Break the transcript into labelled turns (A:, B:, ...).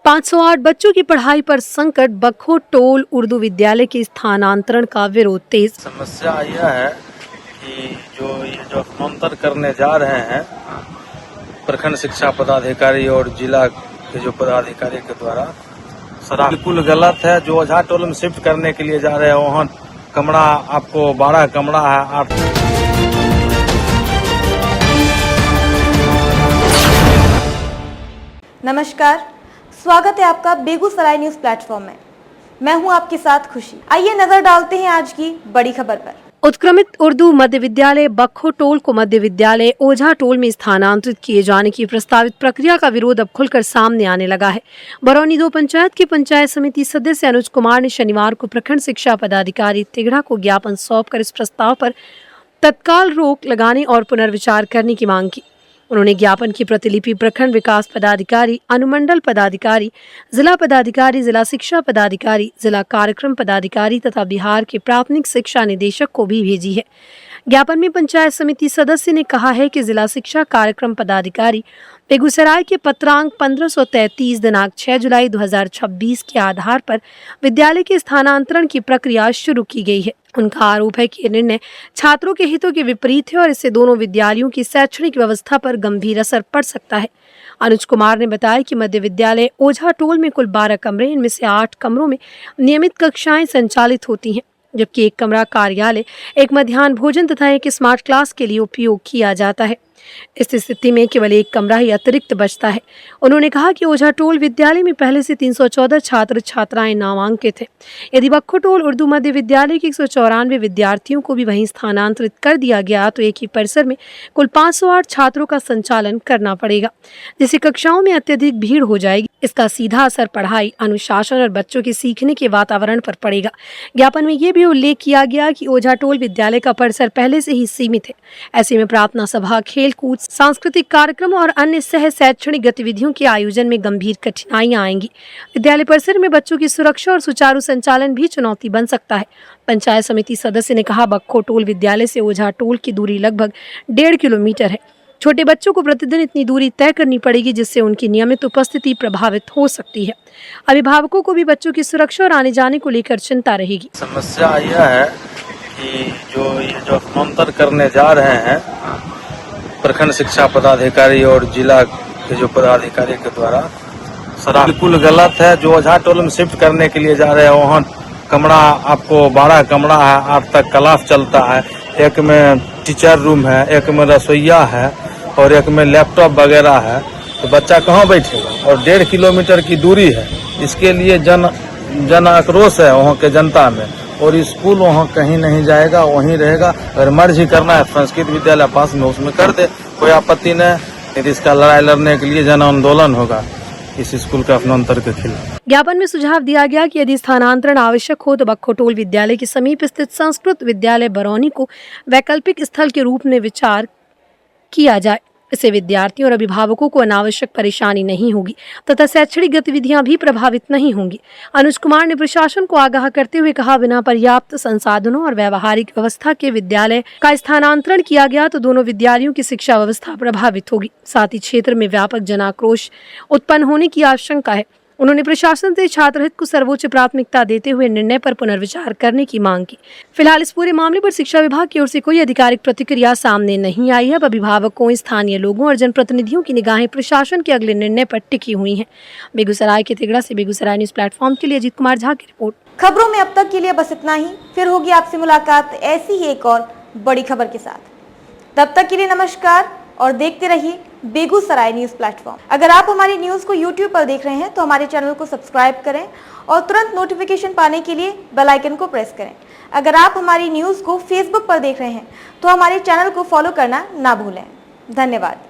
A: 508 बच्चों की पढ़ाई पर संकट, बखो टोल उर्दू विद्यालय के स्थानांतरण का विरोध तेज।
B: समस्या यह है कि ये जो स्थानांतरण करने जा रहे हैं प्रखंड शिक्षा पदाधिकारी और जिला के जो पदाधिकारी के द्वारा सर बिल्कुल गलत है। जो ओझा टोल में शिफ्ट करने के लिए जा रहे हैं वहाँ कमरा आपको 12 कमरा है 8।
C: नमस्कार, स्वागत है आपका बेगूसराय न्यूज प्लेटफॉर्म में। मैं हूं आपके साथ खुशी। आइए नजर डालते हैं आज की बड़ी खबर पर।
A: उत्क्रमित उर्दू मध्य विद्यालय बखो टोल को मध्य विद्यालय ओझा टोल में स्थानांतरित किए जाने की प्रस्तावित प्रक्रिया का विरोध अब खुलकर सामने आने लगा है। बरौनी 2 पंचायत की पंचायत समिति सदस्य अनुज कुमार ने शनिवार को प्रखंड शिक्षा पदाधिकारी तिगड़ा को ज्ञापन सौंपकर इस प्रस्ताव पर तत्काल रोक लगाने और पुनर्विचार करने की मांग की। उन्होंने ज्ञापन की प्रतिलिपि प्रखंड विकास पदाधिकारी, अनुमंडल पदाधिकारी, जिला शिक्षा पदाधिकारी, जिला कार्यक्रम पदाधिकारी तथा बिहार के प्राथमिक शिक्षा निदेशक को भी भेजी है। ज्ञापन में पंचायत समिति सदस्य ने कहा है कि जिला शिक्षा कार्यक्रम पदाधिकारी बेगूसराय के पत्रांक 1533 दिनांक 6 जुलाई 2026 के आधार पर विद्यालय के स्थानांतरण की प्रक्रिया शुरू की गई है। उनका आरोप है कि यह निर्णय छात्रों के हितों के विपरीत है और इससे दोनों विद्यालयों की शैक्षणिक व्यवस्था पर गंभीर असर पड़ सकता है। अनुज कुमार ने बताया कि मध्य विद्यालय ओझा टोल में कुल 12 कमरे, इनमें से 8 कमरों में नियमित कक्षाएं संचालित होती हैं, जबकि एक कमरा कार्यालय, एक मध्याह्न भोजन तथा एक स्मार्ट क्लास के लिए उपयोग किया जाता है। इस स्थिति में केवल एक कमरा ही अतिरिक्त बचता है। उन्होंने कहा कि ओझा टोल विद्यालय में पहले से 314 छात्र छात्राएं नामांकित हैं। यदि बखो टोल उर्दू मध्य विद्यालय के 194 विद्यार्थियों को भी वहीं स्थानांतरित कर दिया गया तो एक ही परिसर में कुल 508 छात्रों का संचालन करना पड़ेगा, जिससे कक्षाओं में अत्यधिक भीड़ हो जाएगी। इसका सीधा असर पढ़ाई, अनुशासन और बच्चों के सीखने के वातावरण पर पड़ेगा। ज्ञापन में यह भी उल्लेख किया गया कि ओझा टोल विद्यालय का परिसर पहले से ही सीमित है। ऐसे में प्रार्थना सभा, खेलकूद, सांस्कृतिक कार्यक्रम और अन्य सह शैक्षणिक गतिविधियों के आयोजन में गंभीर कठिनाइयां आएंगी। विद्यालय परिसर में बच्चों की सुरक्षा और सुचारू संचालन भी चुनौती बन सकता है। पंचायत समिति सदस्य ने कहा, बखो टोल विद्यालय से ओझा टोल की दूरी लगभग 1.5 किलोमीटर है। छोटे बच्चों को प्रतिदिन इतनी दूरी तय करनी पड़ेगी, जिससे उनकी नियमित उपस्थिति प्रभावित हो सकती है। अभिभावकों को भी बच्चों की सुरक्षा और आने जाने को लेकर चिंता रहेगी।
B: समस्या यह है कि ये जो स्थानांतरण करने जा रहे हैं प्रखंड शिक्षा पदाधिकारी और जिला के जो पदाधिकारी के द्वारा सर बिल्कुल गलत है। जो ओझा टोल में शिफ्ट करने के लिए जा रहे हैं वहाँ कमरा आपको 12 कमरा है, 8 तक क्लास चलता है। एक में टीचर रूम है, एक में रसोईया है और एक में लैपटॉप वगैरह है। तो बच्चा कहाँ बैठेगा? और 1.5 किलोमीटर की दूरी है। इसके लिए जन आक्रोश है वहाँ के जनता में। और स्कूल वहाँ कहीं नहीं जाएगा, वहीं रहेगा। अगर मर्ज ही करना है संस्कृत विद्यालय पास में, उसमें कर दे, कोई आपत्ति नहीं। यदि इसका लड़ाई लड़ने के लिए जन आंदोलन होगा इस स्कूल का स्थानांतरण के खिलाफ।
A: ज्ञापन में सुझाव दिया गया कि यदि स्थानांतरण आवश्यक हो तो बखो टोल विद्यालय के समीप स्थित संस्कृत विद्यालय बरौनी को वैकल्पिक स्थल के रूप में विचार किया जाए। इससे विद्यार्थियों और अभिभावकों को अनावश्यक परेशानी नहीं होगी तथा शैक्षणिक गतिविधियां भी प्रभावित नहीं होंगी। अनुज कुमार ने प्रशासन को आगाह करते हुए कहा, बिना पर्याप्त संसाधनों और व्यवहारिक व्यवस्था के विद्यालय का स्थानांतरण किया गया तो दोनों विद्यालयों की शिक्षा व्यवस्था प्रभावित होगी। साथ ही क्षेत्र में व्यापक जनाक्रोश उत्पन्न होने की आशंका है। उन्होंने प्रशासन से छात्र हित को सर्वोच्च प्राथमिकता देते हुए निर्णय पर पुनर्विचार करने की मांग की। फिलहाल इस पूरे मामले पर शिक्षा विभाग की ओर से कोई आधिकारिक प्रतिक्रिया सामने नहीं आई है। अब अभिभावकों, स्थानीय लोगों और जनप्रतिनिधियों की निगाहें प्रशासन के अगले निर्णय पर टिकी हुई हैं। बेगूसराय के तिगड़ा से बेगूसराय न्यूज प्लेटफॉर्म के लिए अजीत कुमार झा की रिपोर्ट।
C: खबरों में अब तक के लिए बस इतना ही। फिर होगी आपसे मुलाकात ऐसी ही एक और बड़ी खबर के साथ। तब तक के लिए नमस्कार और देखते रहिए बेगूसराय न्यूज प्लेटफॉर्म। अगर आप हमारी न्यूज को YouTube पर देख रहे हैं तो हमारे चैनल को सब्सक्राइब करें और तुरंत नोटिफिकेशन पाने के लिए बेल आइकन को प्रेस करें। अगर आप हमारी न्यूज को Facebook पर देख रहे हैं तो हमारे चैनल को फॉलो करना ना भूलें। धन्यवाद।